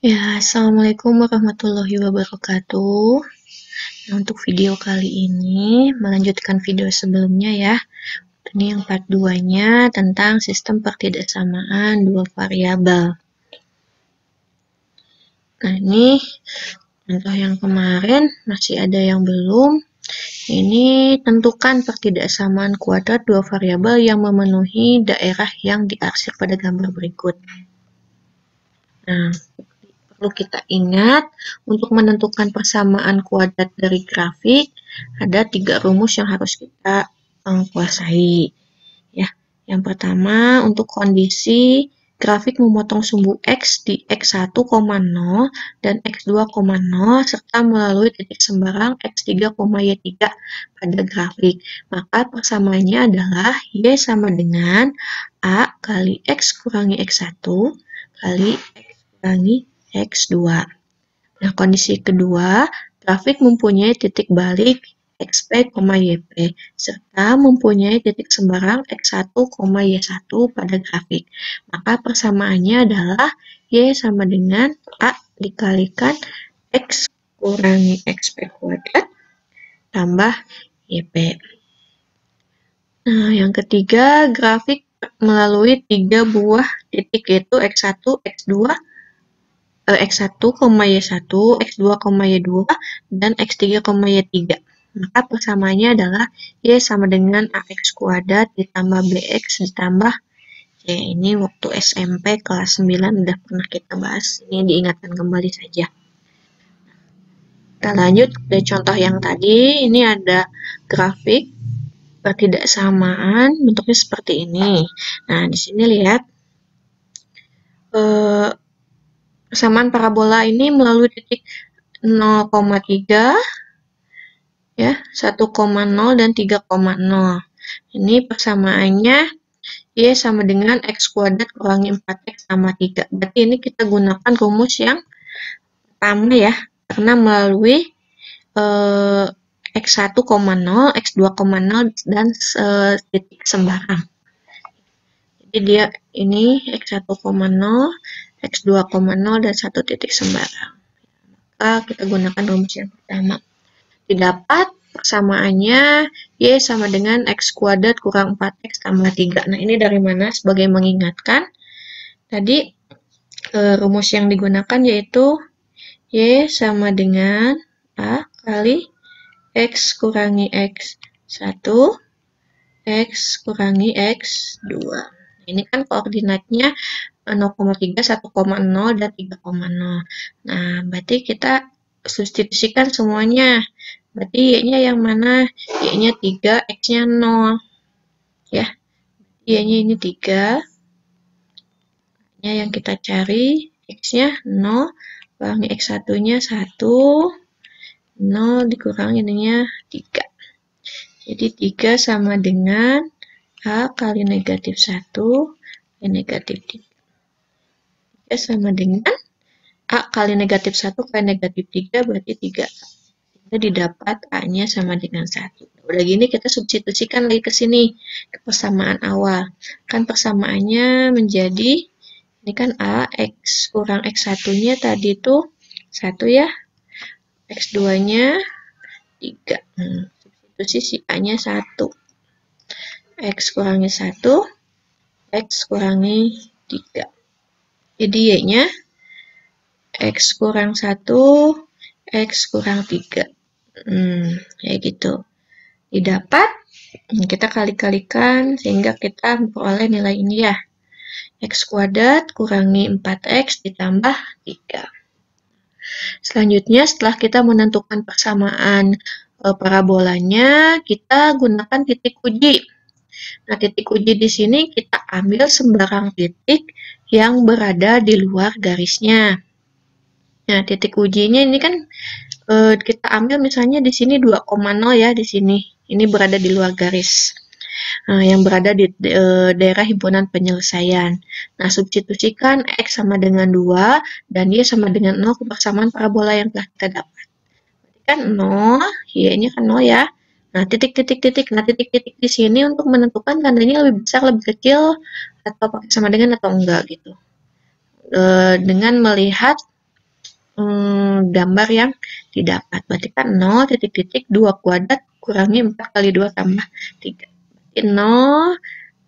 Ya, Assalamualaikum warahmatullahi wabarakatuh. Nah, untuk video kali ini, melanjutkan video sebelumnya ya. Ini yang part 2-nya tentang sistem pertidaksamaan dua variabel. Nah, ini contoh yang kemarin, masih ada yang belum. Ini tentukan pertidaksamaan kuadrat dua variabel yang memenuhi daerah yang diarsir pada gambar berikut. Nah, perlu kita ingat, untuk menentukan persamaan kuadrat dari grafik, ada 3 rumus yang harus kita kuasai. Ya, yang pertama, untuk kondisi grafik memotong sumbu X di X1, 0 dan X2, 0 serta melalui titik sembarang X3, Y3 pada grafik. Maka persamaannya adalah Y sama dengan A kali X kurangi X1 kali X kurangi X2. Nah, kondisi kedua, grafik mempunyai titik balik XP, YP, serta mempunyai titik sembarang X1, Y1 pada grafik. Maka persamaannya adalah Y sama dengan A dikalikan X kurangi XP kuadrat tambah YP. Nah, yang ketiga, grafik melalui 3 buah titik, yaitu X1, X2, X1, Y1, X2, Y2, dan X3, Y3. Maka persamaannya adalah Y sama dengan AX kuadrat ditambah BX ditambah Y. Ini waktu SMP kelas 9 udah pernah kita bahas. Ini diingatkan kembali saja. Kita lanjut ke contoh yang tadi. Ini ada grafik pertidaksamaan, bentuknya seperti ini. Nah, di sini lihat persamaan parabola ini melalui titik 0,3, ya, 1,0 dan 3,0. Ini persamaannya Y sama dengan X kuadrat kurangi 4X tambah 3. Berarti ini kita gunakan rumus yang pertama ya, karena melalui X1, 0, X2, 0, dan titik sembarang. Jadi dia ini X1, 0, X2, 0, dan satu titik sembarang. Maka kita gunakan rumus yang pertama. Didapat persamaannya Y sama dengan X kuadrat kurang 4X tambah 3. Nah, ini dari mana? Sebagai mengingatkan, tadi rumus yang digunakan yaitu Y sama dengan A kali X kurangi X1, X kurangi X2. Nah, ini kan koordinatnya 0,3, 1,0, dan 3,0. Nah, berarti kita substitusikan semuanya. Berarti Y-nya yang mana? Y-nya 3, X-nya 0. Ya, Y-nya ini 3. Y-nya yang kita cari, X-nya 0, kurangi X1-nya 1, 0 dikurangi ininya 3. Jadi 3 sama dengan A kali negatif 1 kali negatif 3. 3 sama dengan A kali negatif 1 kali negatif 3 berarti 3. Kita didapat A-nya sama dengan 1. Udah gini kita substitusikan lagi ke sini, ke persamaan awal. Kan persamaannya menjadi, ini kan A, X kurang X1-nya tadi tuh 1 ya. X2-nya 3. Substitusi si A-nya 1. X kurangi 1, X kurangi 3. Jadi Y-nya X kurang 1, X kurang 3. Kayak gitu. Didapat, kita kali-kalikan sehingga kita memperoleh nilai ini ya. X kuadrat kurangi 4X ditambah 3. Selanjutnya, setelah kita menentukan persamaan parabolanya, kita gunakan titik uji. Nah, titik uji di sini kita ambil sembarang titik yang berada di luar garisnya. Nah, titik ujinya ini kan kita ambil misalnya di sini 2,0 ya, di sini. Ini berada di luar garis. Yang berada di daerah himpunan penyelesaian. Nah, substitusikan X sama dengan 2 dan Y sama dengan 0 ke persamaan parabola yang telah kita dapat. Berarti kan 0, Y-nya kan 0 ya. Nah, titik-titik-titik. Nah, titik-titik di sini untuk menentukan tandanya lebih besar, lebih kecil, atau pakai sama dengan atau enggak gitu. Dengan melihat gambar yang didapat. Berarti kan 0 titik-titik 2 kuadrat kurangi 4 kali 2 tambah 3. Berarti 0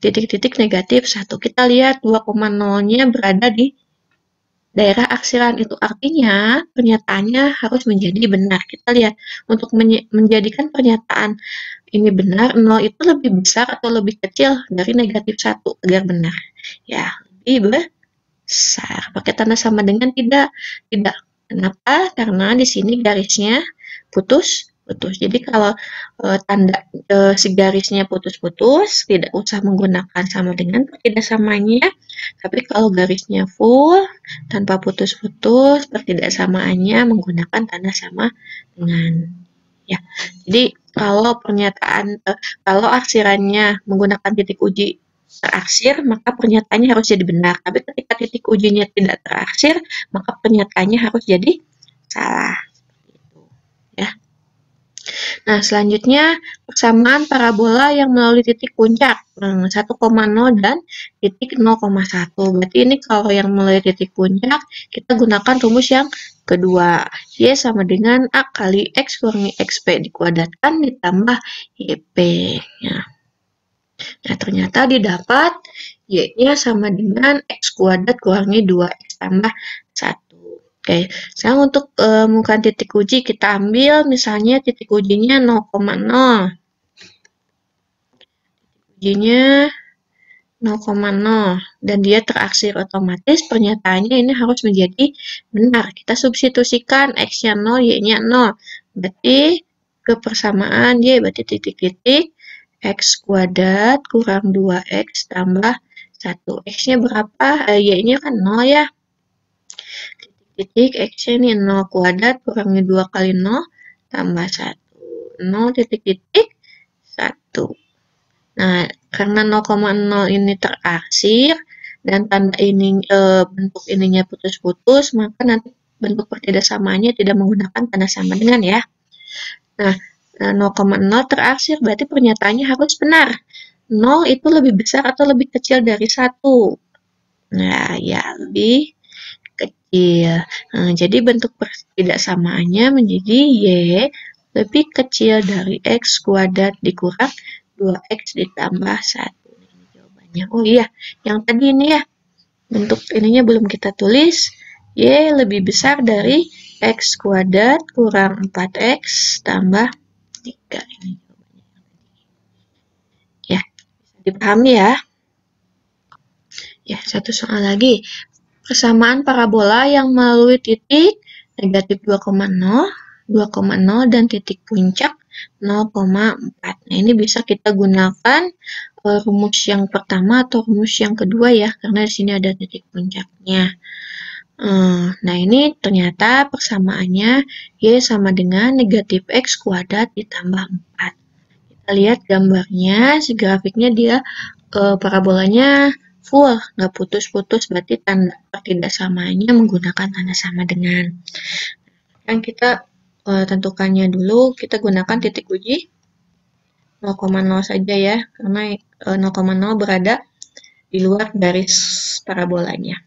titik-titik negatif 1. Kita lihat 2,0-nya berada di daerah aksiran. Itu artinya pernyataannya harus menjadi benar. Kita lihat untuk menjadikan pernyataan ini benar, 0 itu lebih besar atau lebih kecil dari negatif 1 agar benar. Ya, lebih besar. Pakai tanda sama dengan tidak. Tidak. Kenapa? Karena di sini garisnya putus. Jadi kalau tanda si garisnya putus-putus, tidak usah menggunakan sama dengan pertidaksamanya. Tapi kalau garisnya full, tanpa putus-putus, pertidaksamaannya menggunakan tanda sama dengan. Ya, jadi kalau kalau aksirannya menggunakan titik uji teraksir, maka pernyataannya harus jadi benar. Tapi ketika titik ujinya tidak teraksir, maka pernyataannya harus jadi salah. Ya. Nah, selanjutnya persamaan parabola yang melalui titik puncak 1,0 dan titik 0,1. Berarti ini kalau yang melalui titik puncak, kita gunakan rumus yang kedua. Y sama dengan A kali X kurangi XP dikuadratkan ditambah YP. Ya. Nah, ternyata didapat Y-nya sama dengan X kuadrat kurangi 2X tambah 1. Oke, sekarang untuk bukan titik uji, kita ambil misalnya titik ujinya 0,0. Ujinya 0,0 dan dia teraksir otomatis, pernyataannya ini harus menjadi benar. Kita substitusikan X-nya 0, Y-nya 0. Berarti ke persamaan Y berarti titik-titik X kuadrat kurang 2X tambah 1. X-nya berapa? Y-nya kan 0 ya. Titik X-nya ini 0 kuadrat kurangi 2 kali 0 tambah 1. 0 titik-titik 1. Nah, karena 0,0 ini teraksir dan tanda ini bentuk ininya putus-putus, maka nanti bentuk pertidaksamaannya tidak menggunakan tanda sama dengan ya. Nah, 0,0 teraksir berarti pernyataannya harus benar. 0 itu lebih besar atau lebih kecil dari 1. Nah, ya lebih kecil. Nah, jadi bentuk pertidaksamaannya menjadi Y lebih kecil dari X kuadrat dikurang 2X ditambah 1. Ini jawabannya. Oh iya, yang tadi ini ya, bentuk ininya belum kita tulis. Y lebih besar dari X kuadrat kurang 4X tambah 3. Ini jawabannya. Ya, bisa dipahami ya. Ya, satu soal lagi. Persamaan parabola yang melalui titik negatif 2,0, 2,0 dan titik puncak 0,4. Nah, ini bisa kita gunakan rumus yang pertama atau rumus yang kedua ya, karena di sini ada titik puncaknya. Nah, ini ternyata persamaannya Y sama dengan negatif X kuadrat ditambah 4. Kita lihat gambarnya, si grafiknya dia parabolanya full, nggak putus-putus, berarti tanda pertidaksamaannya menggunakan tanda sama dengan. Kan kita tentukannya dulu, kita gunakan titik uji 0,0 saja ya, karena 0,0 berada di luar garis parabolanya.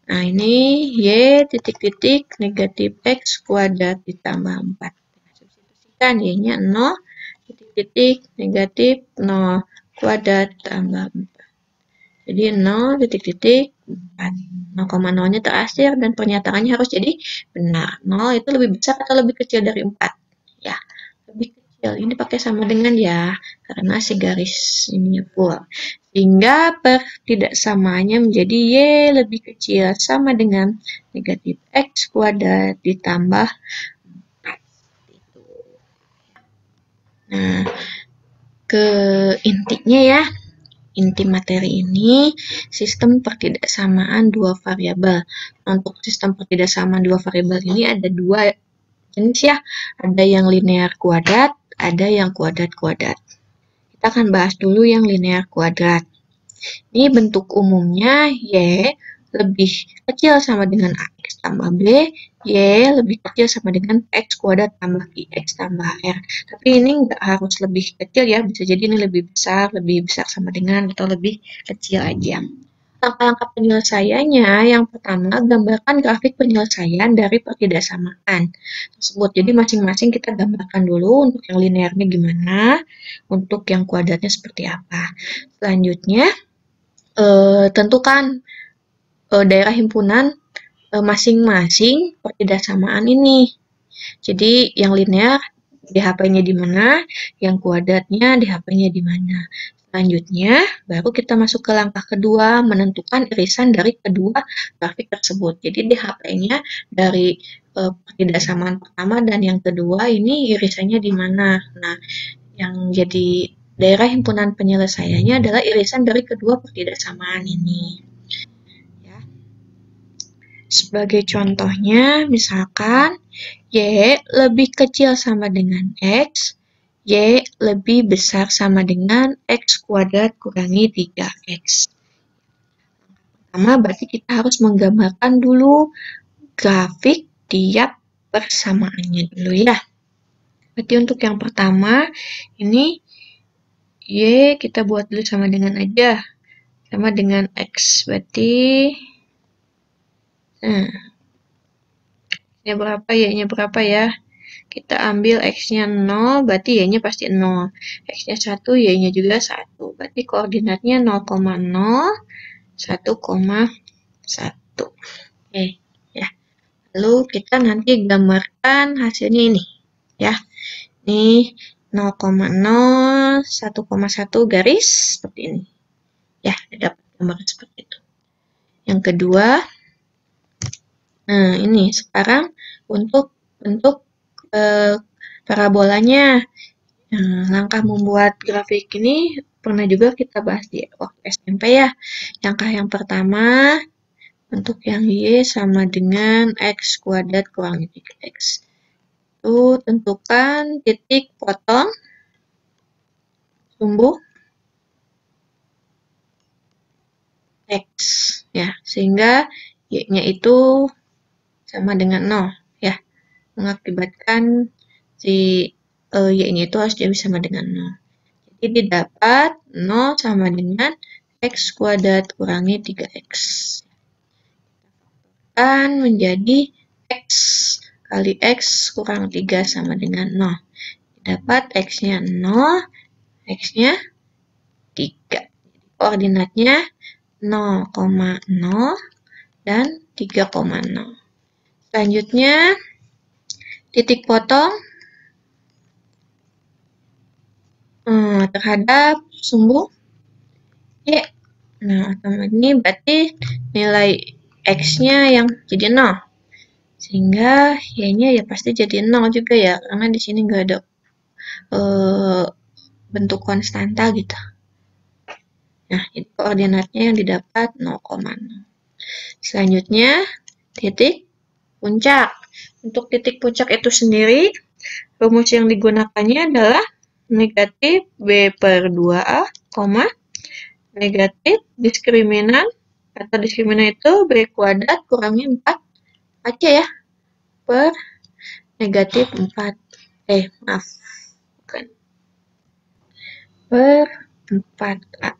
Nah, ini Y titik-titik negatif X kuadrat ditambah 4. Substitusikan Y-nya 0, titik-titik negatif 0 kuadrat tambah 4. Jadi 0 titik-titik 4. 0,0-nya terakhir dan pernyataannya harus jadi benar. 0 itu lebih besar atau lebih kecil dari 4? Ya, lebih kecil. Ini pakai sama dengan ya, karena si garis ininya full. Sehingga pertidaksamaannya menjadi Y lebih kecil sama dengan negatif X kuadrat ditambah 4. Nah, ke intinya ya. Inti materi ini sistem pertidaksamaan dua variabel. Untuk sistem pertidaksamaan dua variabel ini ada dua jenis ya. Ada yang linear kuadrat, ada yang kuadrat-kuadrat. Kita akan bahas dulu yang linear kuadrat. Ini bentuk umumnya Y lebih kecil sama dengan AX tambah B, Y lebih kecil sama dengan X kuadrat tambah IX tambah R. Tapi ini nggak harus lebih kecil ya, bisa jadi ini lebih besar sama dengan atau lebih kecil aja. langkah-langkah penyelesaiannya, yang pertama, gambarkan grafik penyelesaian dari pertidaksamaan tersebut. Jadi masing-masing kita gambarkan dulu untuk yang linearnya gimana, untuk yang kuadratnya seperti apa. Selanjutnya, tentukan daerah himpunan masing-masing pertidaksamaan ini. Jadi yang linear di HP-nya di mana, yang kuadratnya di HP-nya di mana. Selanjutnya, baru kita masuk ke langkah kedua, menentukan irisan dari kedua grafik tersebut. Jadi di HP-nya dari pertidaksamaan pertama dan yang kedua ini irisannya di mana. Nah, yang jadi daerah himpunan penyelesaiannya adalah irisan dari kedua pertidaksamaan ini. Ya. Sebagai contohnya, misalkan Y lebih kecil sama dengan X, Y lebih besar sama dengan X kuadrat kurangi 3X. Pertama, berarti kita harus menggambarkan dulu grafik tiap persamaannya dulu ya. Berarti untuk yang pertama, ini Y kita buat dulu sama dengan aja. Sama dengan X. Berarti, Y-nya berapa, Y-nya berapa ya? Kita ambil X-nya 0, berarti Y-nya pasti 0. X-nya 1, Y-nya juga 1. Berarti koordinatnya 0,0, 1,1. Oke, ya. Lalu kita nanti gambarkan hasilnya ini, ya. Ini 0,0, 1,1 garis seperti ini. Ya, dapat gambar seperti itu. Yang kedua, nah ini sekarang untuk bentuk parabolanya. Langkah membuat grafik ini pernah juga kita bahas di waktu SMP ya. Langkah yang pertama, untuk yang Y sama dengan X kuadrat kurangi 3X. Itu tentukan titik potong sumbu X. Ya, sehingga Y-nya itu sama dengan 0. Ya, mengakibatkan si Y-nya itu harus jadi sama dengan 0. Jadi didapat 0 sama dengan X kuadrat kurangi 3X. Kan menjadi X kali X kurang 3 sama dengan 0. Dapat X-nya 0, X-nya 3. Koordinatnya 0,0 dan 3,0. Selanjutnya, titik potong terhadap sumbu Y. Nah, ini berarti nilai X-nya yang jadi 0. Sehingga Y-nya ya pasti jadi 0 juga ya, karena di sini nggak ada bentuk konstanta gitu. Nah, itu koordinatnya yang didapat 0,0. Selanjutnya, titik puncak. Untuk titik puncak itu sendiri, rumus yang digunakannya adalah negatif B per 2A, negatif diskriminan, atau diskriminan itu B kuadrat kurangi 4 aja ya, per negatif 4. Maaf, bukan. Per 4A.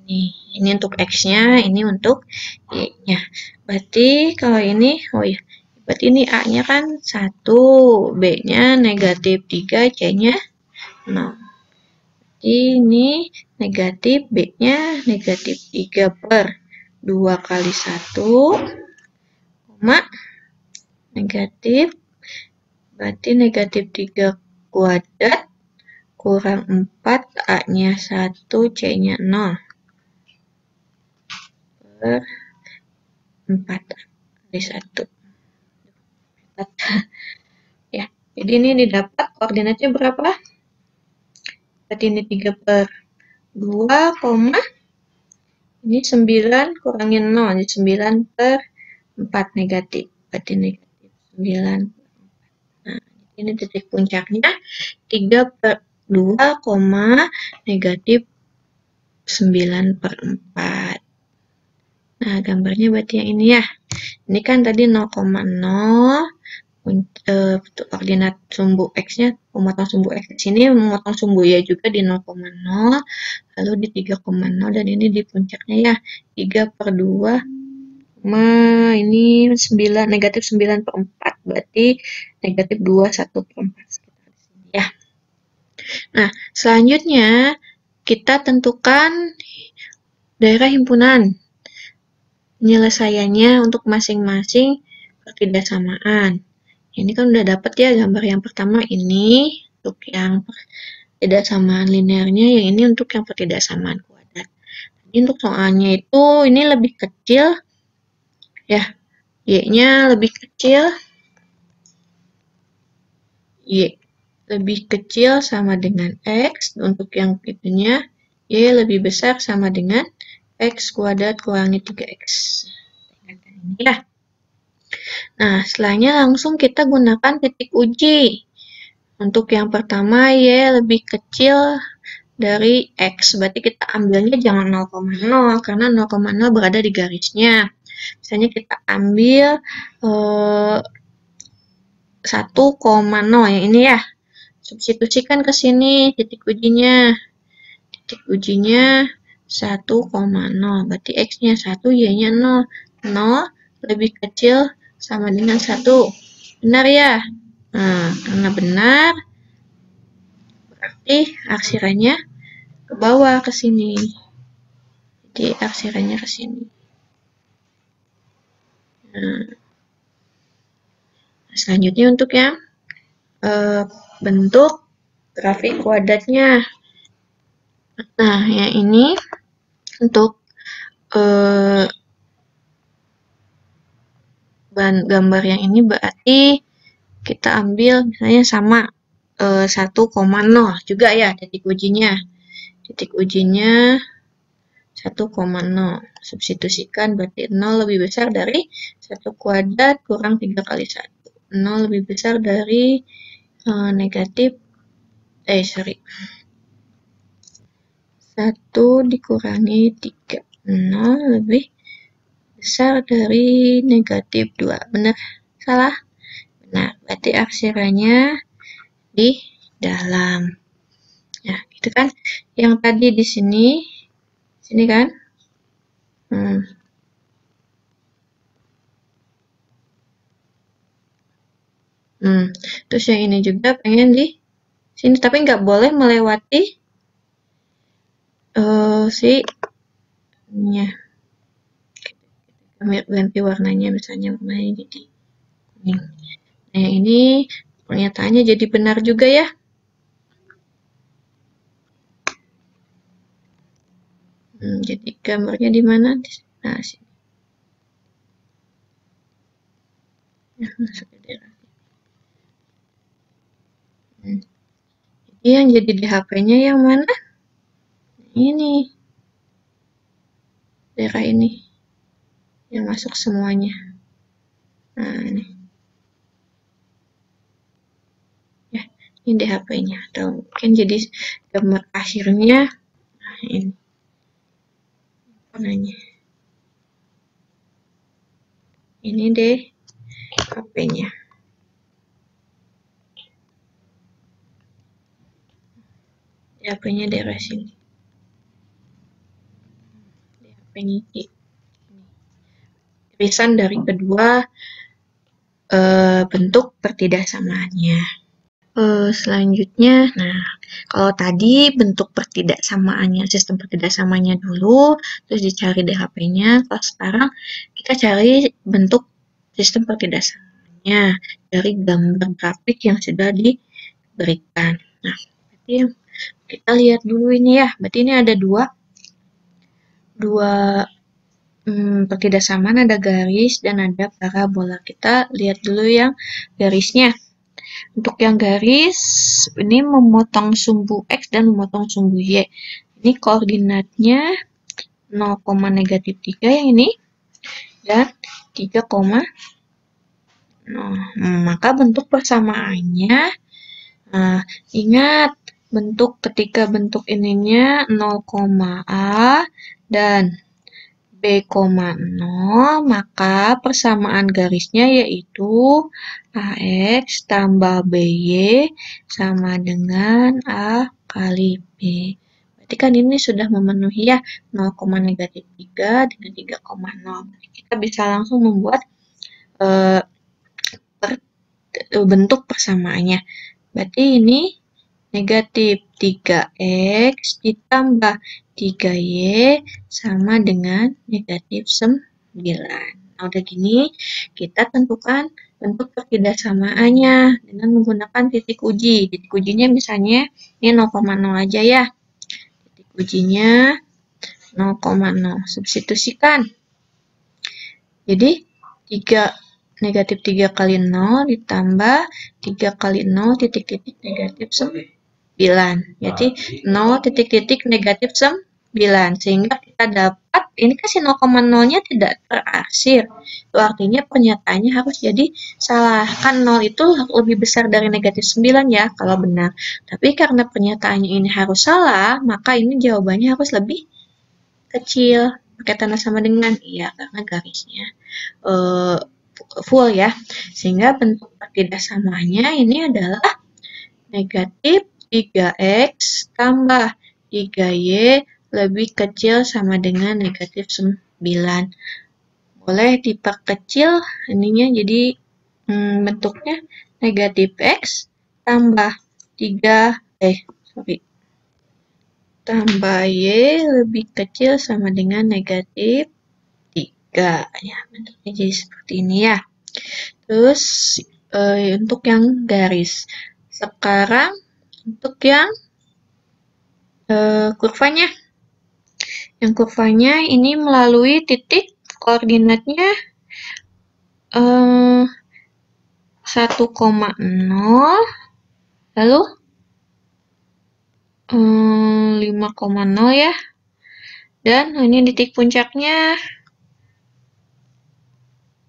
Ini untuk X-nya, ini untuk Y-nya. Berarti kalau ini, berarti ini A-nya kan 1, B-nya negatif 3, C-nya 0. Ini negatif, B-nya negatif 3 per 2 kali 1, negatif, berarti negatif 3 kuadrat, kurang 4, A-nya 1, C-nya 0. Per 4 kali 1. Ya, jadi ini didapat koordinatnya berapa? Berarti ini 3 per 2, ini 9 kurangin 0, jadi 9 per 4 negatif. Berarti negatif 9 per 4. Nah, ini titik puncaknya 3 per 2, negatif 9 per 4. Nah, gambarnya berarti yang ini ya. Ini kan tadi 0,0, koordinat sumbu X-nya, memotong sumbu X di sini, memotong sumbu Y juga di 0,0, lalu di 3,0, dan ini di puncaknya ya, 3/2, ini 9, negatif 9/4, berarti negatif 21/4 ya. Nah, selanjutnya kita tentukan daerah himpunan. Penyelesaiannya untuk masing-masing pertidaksamaan. Ini kan udah dapet ya gambar yang pertama ini untuk yang pertidaksamaan linearnya, yang ini untuk yang pertidaksamaan kuadrat. Jadi untuk soalnya itu ini lebih kecil ya, Y-nya lebih kecil, Y lebih kecil sama dengan X, untuk yang itunya Y lebih besar sama dengan X kuadrat kurangi 3X. Ini ya. Nah, setelahnya langsung kita gunakan titik uji. Untuk yang pertama, Y lebih kecil dari X. Berarti kita ambilnya jangan 0,0, karena 0,0 berada di garisnya. Misalnya kita ambil 1,0, yang ini ya. Substitusikan ke sini titik ujinya. Titik ujinya 1,0. Berarti X-nya 1, Y-nya 0. 0 lebih kecil sama dengan 1. Benar ya? Nah, karena benar, berarti aksirannya ke bawah ke sini. Jadi aksirannya ke sini. Nah, selanjutnya untuk yang bentuk grafik kuadratnya. Nah, yang ini untuk gambar yang ini berarti kita ambil misalnya sama 1,0 juga ya titik ujinya. Titik ujinya 1,0. Substitusikan berarti 0 lebih besar dari 1 kuadrat kurang 3 kali 1. 0 lebih besar dari negatif 1 dikurangi 3. 0 lebih besar dari negatif 2. Benar? Salah? Benar. Berarti aksirannya di dalam. Ya, gitu kan. Yang tadi di sini kan. Terus yang ini juga pengen di sini, tapi nggak boleh melewati nya. Ganti warnanya, misalnya warnanya jadi kuning. Nah, ini pernyataannya jadi benar juga ya. Jadi gambarnya di mana? Nah, sini. Nah, masuk ke daerah. Jadi yang jadi di HP-nya yang mana? Ini. Daerah ini. Yang masuk semuanya. Nah, ini. Ya, ini di HP-nya. Atau mungkin jadi gambar akhirnya. Nah, ini. Warnanya. Ini deh HP-nya. HP-nya daerah sini. HP-nya ini. Irisan dari kedua bentuk pertidaksamaannya. Selanjutnya, nah kalau tadi bentuk pertidaksamaannya, sistem pertidaksamaannya dulu, terus dicari DHP-nya. Kalau sekarang kita cari bentuk sistem pertidaksamaannya dari gambar grafik yang sudah diberikan. Nah, berarti kita lihat dulu ini ya. Berarti ini ada dua pertidaksamaan, ada garis dan ada parabola. Kita lihat dulu yang garisnya. Untuk yang garis, ini memotong sumbu X dan memotong sumbu Y. Ini koordinatnya 0,-3 yang ini, dan 3,0. Maka bentuk persamaannya, ingat, ketika bentuk ininya 0,A dan B,0, maka persamaan garisnya yaitu AX tambah BY sama dengan A kali B. Berarti kan ini sudah memenuhi ya 0,-3 dengan 3,0. Kita bisa langsung membuat bentuk persamaannya. Berarti ini negatif 3X ditambah 3Y sama dengan negatif 9. Nah, udah gini, kita tentukan bentuk pertidakssamaannya dengan menggunakan titik uji. Titik ujinya misalnya ini 0,0 aja ya. Titik ujinya 0,0. Substitusikan. Jadi, negatif 3 kali 0 ditambah 3 kali 0 titik-titik negatif 9. Jadi 0 titik-titik negatif 9. Sehingga kita dapat, ini kasih 0,0-nya tidak terarsir. Itu artinya pernyataannya harus jadi salah. Kan 0 itu lebih besar dari negatif 9 ya, kalau benar. Tapi karena pernyataannya ini harus salah, maka ini jawabannya harus lebih kecil. Pakai tanda sama dengan, iya, karena garisnya full ya. Sehingga bentuk pertidaksamaannya ini adalah negatif 3X tambah 3Y lebih kecil sama dengan negatif 9. Boleh diperkecil ininya jadi bentuknya negatif X tambah 3 tambah Y lebih kecil sama dengan negatif 3. Ya, bentuknya jadi seperti ini ya. Terus untuk yang garis. Sekarang untuk yang kurvanya. Yang kurvanya ini melalui titik koordinatnya 1,0 lalu 5,0 ya. Dan ini titik puncaknya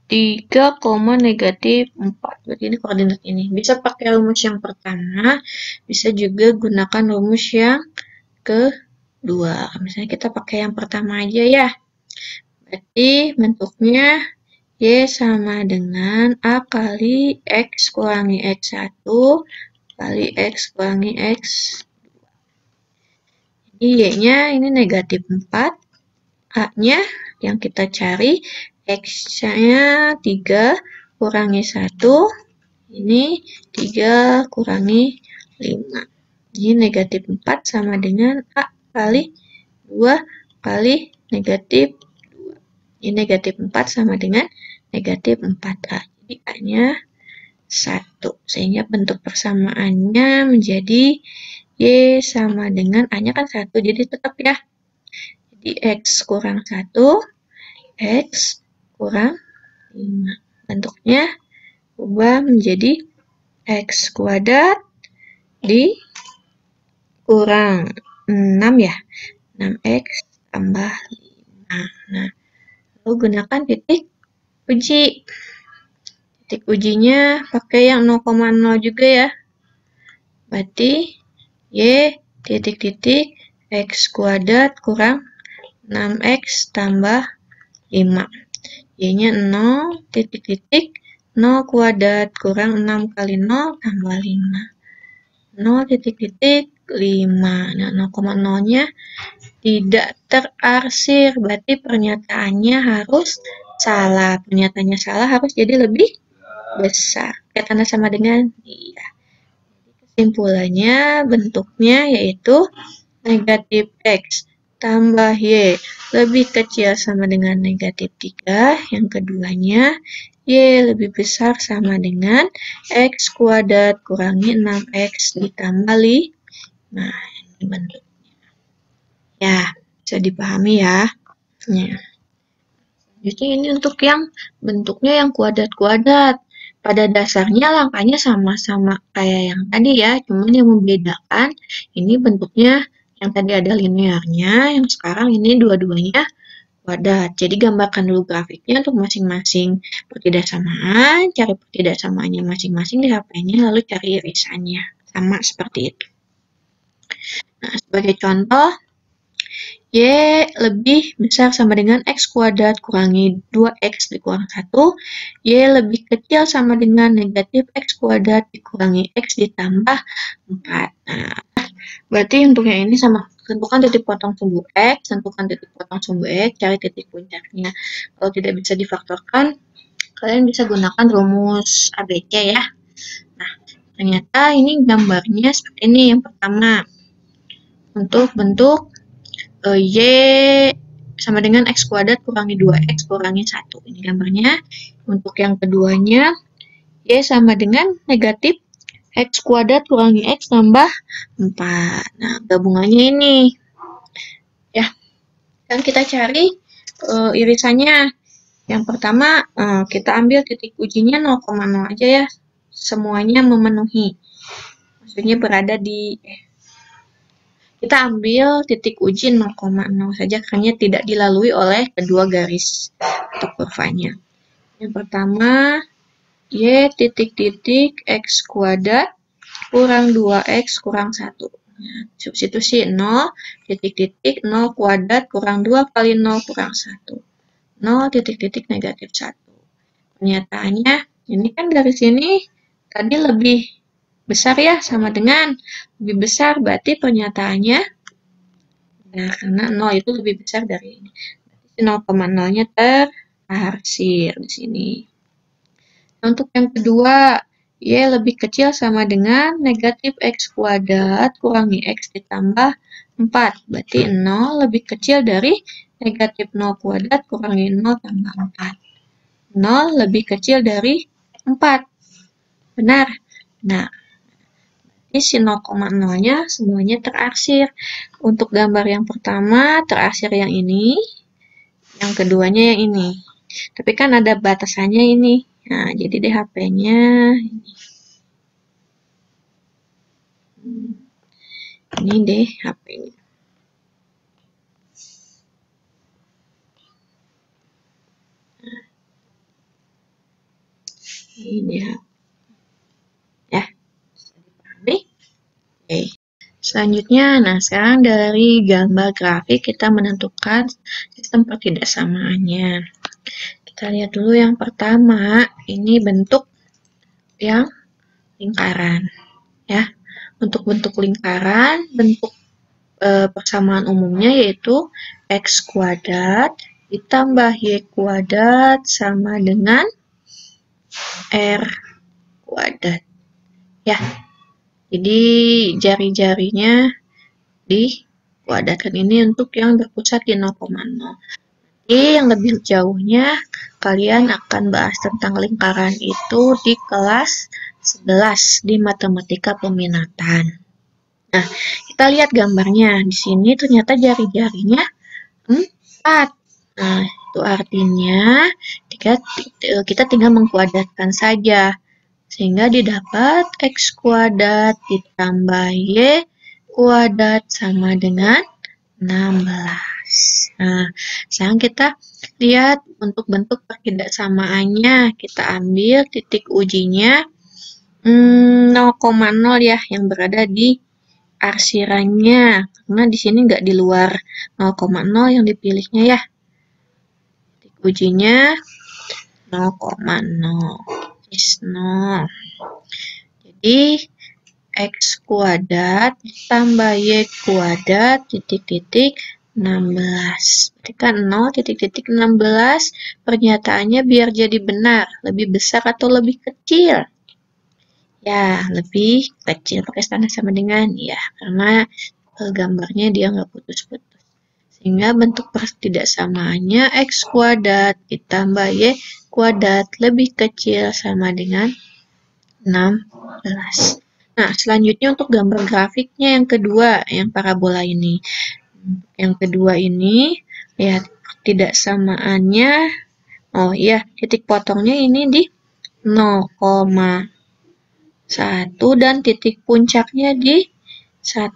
3,-4. Berarti ini koordinat ini. Bisa pakai rumus yang pertama, bisa juga gunakan rumus yang kedua. Misalnya kita pakai yang pertama aja ya. Berarti bentuknya Y sama dengan A kali X kurangi X1 kali X kurangi X2. Jadi Y-nya ini negatif 4. A-nya yang kita cari X-nya 3 kurangi 1, ini 3 kurangi 5. Ini negatif 4 sama dengan A kali 2 kali negatif 2. Ini negatif 4 sama dengan negatif 4A. Jadi A-nya 1. Sehingga bentuk persamaannya menjadi Y sama dengan A-nya kan 1, jadi tetap ya. Jadi X kurang 1, X kurang 5. Bentuknya ubah menjadi X kuadrat dikurang 6 ya. 6X tambah 5. Nah, lalu gunakan titik uji. Titik ujinya pakai yang 0,0 juga ya. Berarti Y titik-titik X kuadrat kurang 6X tambah 5. Y-nya 0, titik-titik 0 kuadrat kurang 6 kali 0 tambah 5. 0, titik-titik 5. Nah, 0,0-nya tidak terarsir. Berarti pernyataannya harus salah. Pernyataannya salah harus jadi lebih besar. Pakai tanda sama dengan iya. Kesimpulannya bentuknya yaitu negatif X tambah Y lebih kecil sama dengan negatif 3. Yang keduanya, Y lebih besar sama dengan X kuadrat kurangi 6X ditambah 5. Nah, ini bentuknya. Ya, bisa dipahami ya. Jadi ini untuk yang bentuknya yang kuadrat-kuadrat. Pada dasarnya langkahnya sama-sama kayak yang tadi ya, cuman yang membedakan ini bentuknya yang tadi ada linearnya, yang sekarang ini dua-duanya kuadrat. Jadi gambarkan dulu grafiknya untuk masing-masing pertidaksamaan, cari pertidaksamaannya masing-masing di HP-nya, lalu cari irisannya. Sama seperti itu. Nah, sebagai contoh, Y lebih besar sama dengan X kuadrat kurangi 2X dikurang 1. Y lebih kecil sama dengan negatif X kuadrat dikurangi X ditambah 4. Nah, berarti untuk yang ini sama. Tentukan titik potong sumbu X, tentukan titik potong sumbu X, cari titik puncaknya. Kalau tidak bisa difaktorkan, kalian bisa gunakan rumus ABC ya. Nah, ternyata ini gambarnya seperti ini. Yang pertama, untuk bentuk Y sama dengan X kuadrat kurangi 2X kurangi 1. Ini gambarnya. Untuk yang keduanya, Y sama dengan negatif X kuadrat kurangi X tambah 4. Nah, gabungannya ini. Ya, dan kita cari irisannya. Yang pertama, kita ambil titik ujinya 0,0 aja ya. Semuanya memenuhi. Maksudnya berada di... Kita ambil titik uji 0,0 saja karena tidak dilalui oleh kedua garis atau kurvanya. Yang pertama, Y titik-titik X kuadrat kurang 2X kurang 1. Nah, substitusi 0, titik-titik 0 kuadrat kurang 2 kali 0 kurang 1. 0, titik-titik negatif 1. Pernyataannya, ini kan dari sini tadi lebih besar ya, sama dengan lebih besar, berarti pernyataannya, nah karena 0 itu lebih besar dari ini. 0,0-nya terarsir di sini. Untuk yang kedua, Y lebih kecil sama dengan negatif X kuadrat kurangi X ditambah 4. Berarti 0 lebih kecil dari negatif 0 kuadrat kurangi 0 tambah 4. 0 lebih kecil dari 4. Benar? Nah, ini si 0,0-nya semuanya terarsir. Untuk gambar yang pertama, terarsir yang ini. Yang keduanya yang ini. Tapi kan ada batasannya ini. Nah, jadi deh HP-nya ini. Ini deh HP-nya. Ini deh. Ya, bisa dipahami? Oke. Selanjutnya, nah sekarang dari gambar grafik kita menentukan sistem pertidaksamaannya. Kita lihat dulu yang pertama, ini bentuk yang lingkaran. Ya, untuk bentuk lingkaran, bentuk persamaan umumnya yaitu X kuadrat ditambah Y kuadrat sama dengan R kuadrat. Ya, jadi jari-jarinya dikuadratkan ini untuk yang berpusat di 0,0. Jadi yang lebih jauhnya kalian akan bahas tentang lingkaran itu di kelas 11 di matematika peminatan. Nah, kita lihat gambarnya. Di sini ternyata jari-jarinya 4. Nah, itu artinya kita tinggal mengkuadratkan saja. Sehingga didapat X kuadrat ditambah Y kuadrat sama dengan 16. Nah, sekarang kita lihat untuk bentuk pertidaksamaannya. Kita ambil titik ujinya 0,0 ya, yang berada di arsirannya. Karena di sini nggak di luar 0,0 yang dipilihnya ya. Titik ujinya 0,0 is 0. Jadi X kuadrat ditambah Y kuadrat titik-titik 16. Berarti kan 0 titik-titik 16. Pernyataannya biar jadi benar. Lebih besar atau lebih kecil? Ya, lebih kecil. Pakai standar sama dengan ya. Karena gambarnya dia nggak putus-putus. Sehingga bentuk pertidaksamaannya X kuadrat ditambah Y kuadrat lebih kecil sama dengan 16. Nah, selanjutnya untuk gambar grafiknya yang kedua, yang parabola ini. Yang kedua ini, ya tidak samaannya, oh iya, titik potongnya ini di 0,1 dan titik puncaknya di 1,0.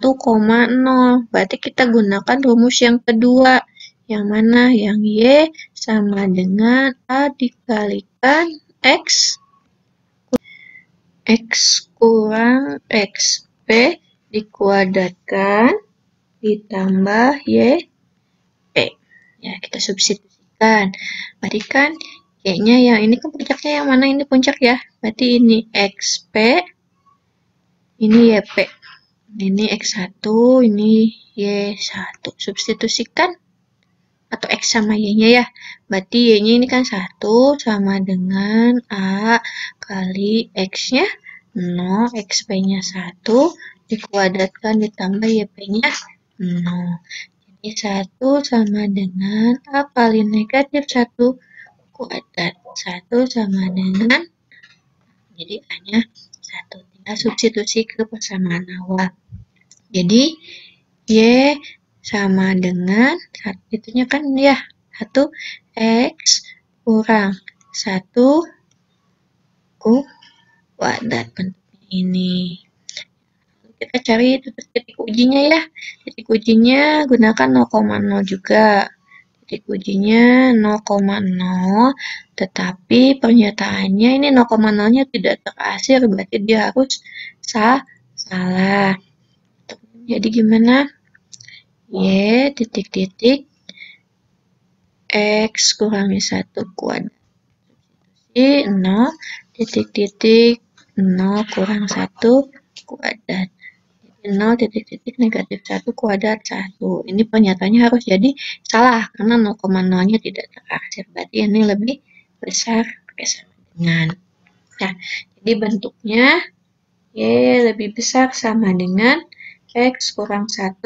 Berarti kita gunakan rumus yang kedua. Yang mana? Yang Y sama dengan A dikalikan X kurang XP dikuadratkan ditambah Y Ya, kita substitusikan. Berarti kan Y-nya yang ini kan puncaknya yang mana? Ini puncak ya. Berarti ini XP, ini YP. Ini X1, ini Y1. Substitusikan. Atau X sama Y-nya ya. Berarti Y-nya ini kan 1 sama dengan A kali X-nya 0, XP-nya 1, dikuadratkan ditambah YP-nya 0. Jadi 1 sama dengan A kali negatif 1 kuadrat. 1 sama dengan, jadi A-nya 1. Tinggal substitusi ke persamaan awal. Jadi Y sama dengan, itunya kan ya, 1 X kurang 1 kuadrat bentuknya ini. Kita cari titik ujinya ya. Titik ujinya gunakan 0,0 juga. Titik ujinya 0,0, tetapi pernyataannya ini 0,0-nya tidak terasir, berarti dia harus salah. Jadi gimana? Y titik-titik X kurangi 1 kuadrat. Jadi 0 titik-titik 0 kurang 1 kuadrat. 0 titik-titik negatif 1 kuadrat 1. Ini pernyataannya harus jadi salah karena 0,0-nya tidak terakhir. Berarti ini lebih besar sama dengan. Nah, jadi bentuknya Y lebih besar sama dengan X kurang 1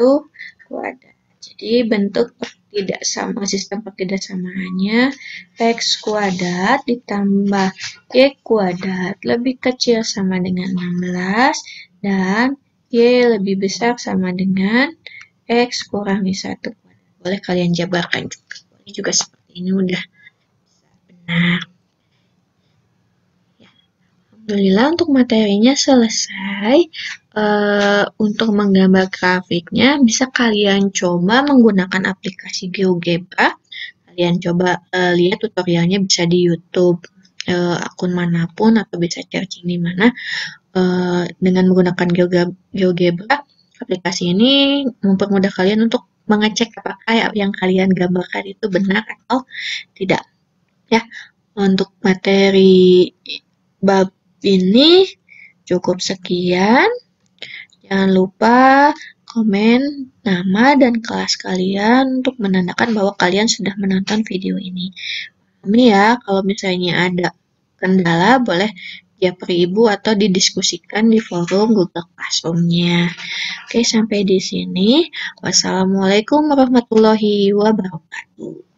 kuadrat. Jadi bentuk tidak sama, sistem pertidaksamaannya X kuadrat ditambah Y kuadrat lebih kecil sama dengan 16 dan Y lebih besar sama dengan X kurangi 1 kuadrat. Boleh kalian jabarkan juga. Boleh juga seperti ini udah benar. Ya. Alhamdulillah untuk materinya selesai. Untuk menggambar grafiknya bisa kalian coba menggunakan aplikasi GeoGebra. Kalian coba lihat tutorialnya bisa di YouTube akun manapun atau bisa searching di mana. Dengan menggunakan GeoGebra, aplikasi ini mempermudah kalian untuk mengecek apakah yang kalian gambarkan itu benar atau tidak. Ya, untuk materi bab ini cukup sekian. Jangan lupa komen nama dan kelas kalian untuk menandakan bahwa kalian sudah menonton video ini. Kami ya, kalau misalnya ada kendala boleh japri ibu atau didiskusikan di forum Google Classroom-nya. Oke, sampai di sini. Wassalamualaikum warahmatullahi wabarakatuh.